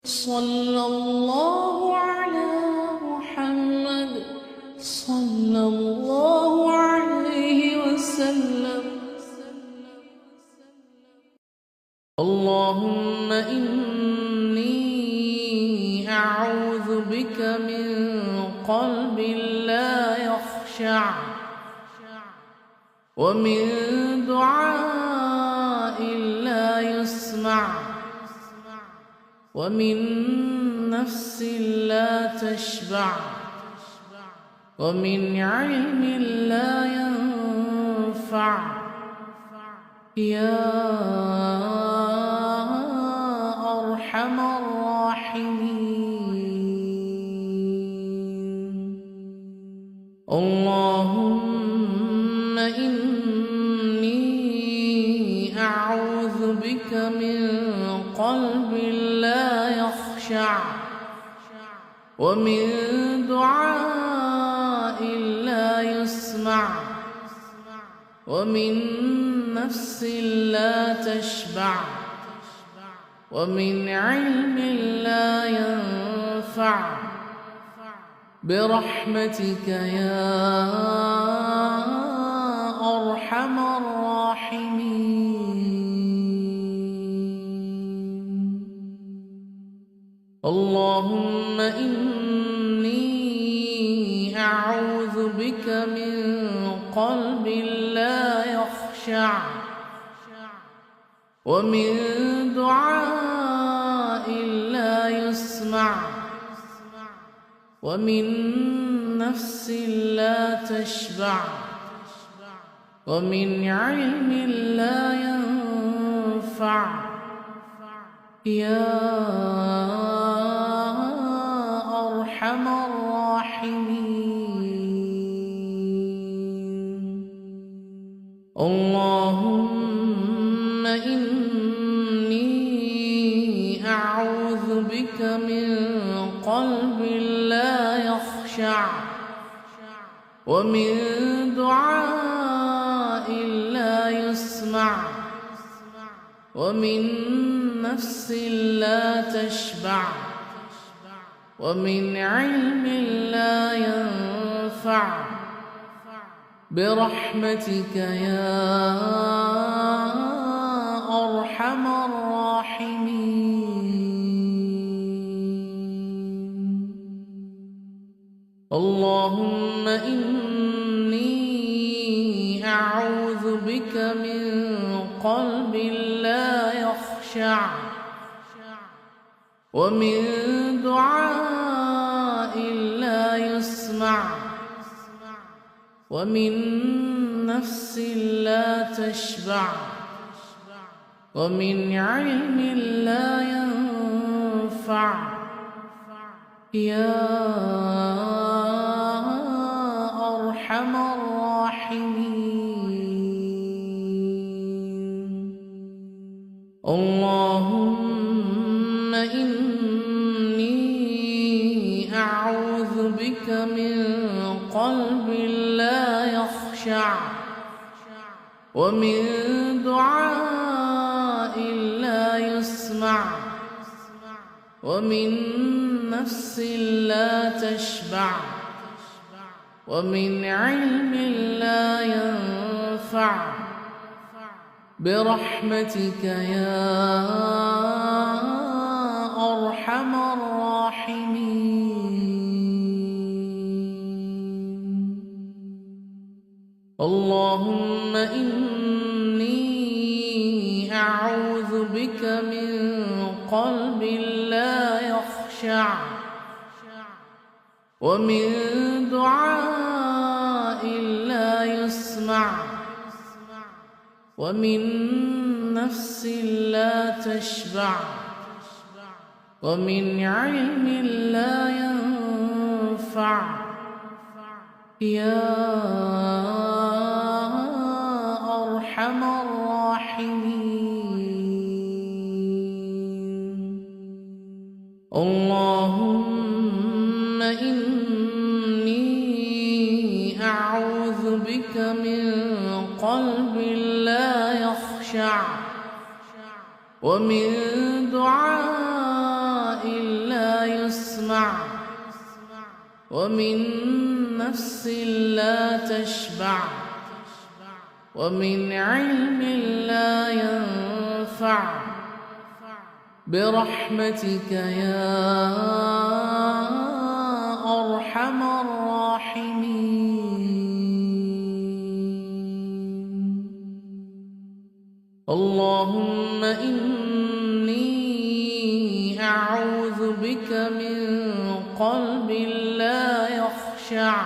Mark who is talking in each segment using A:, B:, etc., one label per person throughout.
A: صلى الله على محمد صلى الله عليه وسلم. اللهم إني أعوذ بك من قلب لا يخشع، ومن دعاء لا يسمع، ومن نفس لا تشبع، ومن علم لا ينفع. يا أرحم الراحمين. اللهم إني أعوذ بك من قلب لا يخشع، ومن دعاء لا يسمع، ومن نفس لا تشبع، ومن علم لا ينفع. برحمتك يا أرحم الراحمين. اللهم إني أعوذ بك من قلب لا يخشع، ومن دعاء لا يسمع، ومن نفس لا تشبع، ومن علم لا ينفع. يا أرحم الراحمين. اللهم إني أعوذ بك من قلب لا يخشع، ومن دعاء لا يسمع، ومن نفس لا تشبع، ومن علم لا ينفع. برحمتك يا أرحم الراحمين. اللهم إني أعوذ بك من قلب لا يخشع، ومن دعاء لا يسمع، ومن نفس لا تشبع، ومن علم لا ينفع. يا أرحم الراحمين. اللهم إني أعوذ بك من قلب لا يخشع، ومن دعاء لا يسمع، ومن نفس لا تشبع، ومن علم لا ينفع. برحمتك يا أرحم الراحمين. اللهم إني أعوذ بك من قلب لا يخشع، ومن دعاء لا يسمع، ومن نفس لا تشبع، ومن علم لا ينفع. يا أرحم الراحمين. اللهم إني أعوذ بك من قلب لا يخشع، ومن دعاء يسمع ومن نفس لا تشبع ومن علم لا ينفع برحمتك يا أرحم الراحمين. اللهم إني أعوذ بك من قلب لا يخشع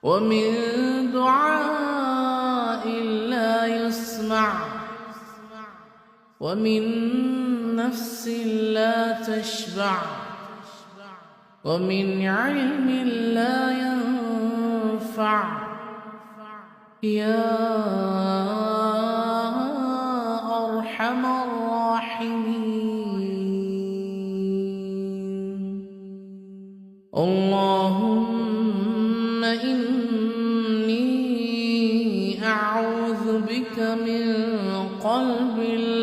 A: ومن دعاء لا يسمع ومن نفس لا تشبع ومن علم لا ينفع يا أرحم الراحمين. اللهم إني أعوذ بك من قلب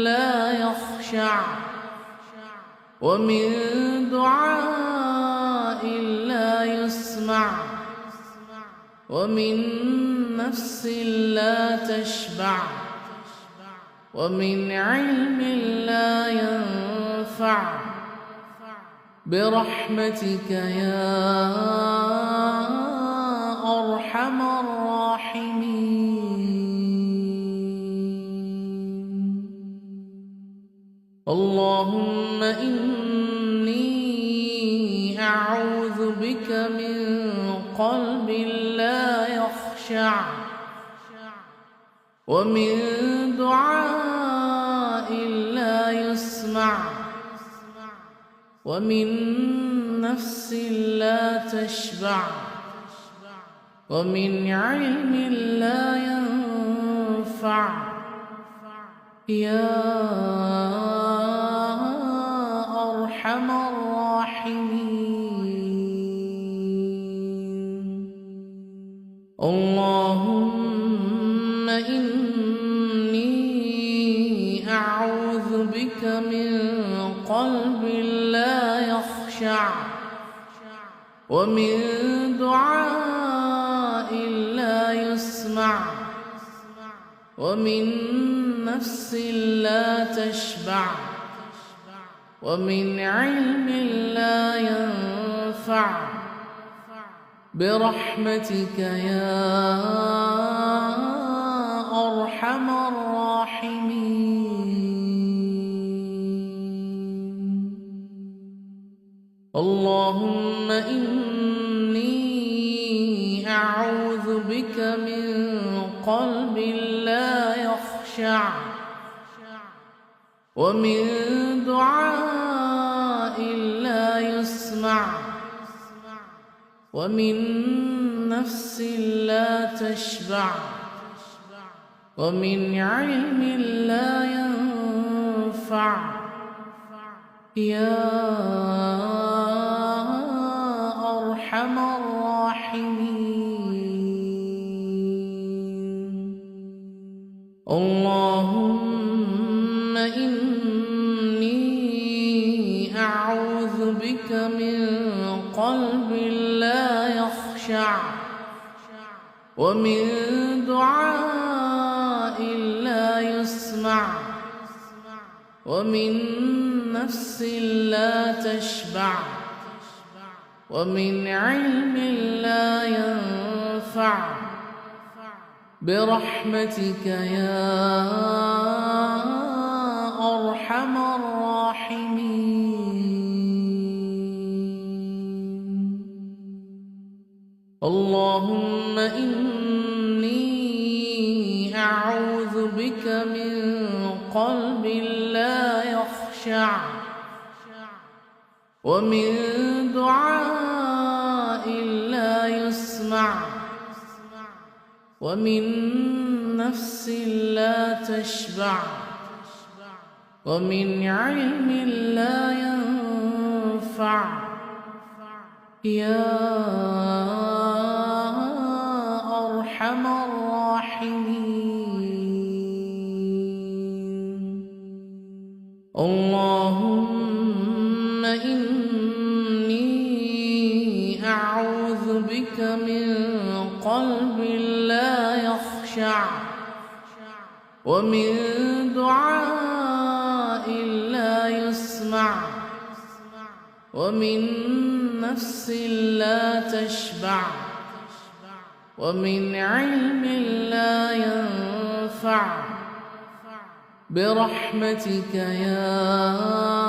A: لا يخشع ومن دعاء لا يسمع ومن نفس لا تشبع ومن علم لا ينفع برحمتك يا أرحم الراحمين. اللهم إني أعوذ بك من قلب لا يخشع ومن دعاء لا يسمع ومن نفس لا تشبع ومن علم لا ينفع يا أرحم الراحمين. اللهم إني أعوذ بك من قلب لا يخشع ومن دعاء لا يسمع ومن نفس لا تشبع ومن علم لا ينفع برحمتك يا أرحم الراحمين. اللهم إني أعوذ بك من قلب لا يخشع ومن دعاء لا يسمع ومن نفس لا تشبع ومن علم لا ينفع يا أرحم الراحمين. اللهم إني أعوذ بك من قلب لا يخشع ومن دعاء لا يسمع ومن نفس لا تشبع ومن علم لا ينفع برحمتك يا أرحم الراحمين. اللهم إني أعوذ بك من قلب لا يخشع ومن دعاء لا يسمع ومن نفس لا تشبع ومن علم لا ينفع يا أرحم الراحمين. اللهم إني ومن دعاء لا يسمع ومن نفس لا تشبع ومن علم لا ينفع برحمتك يا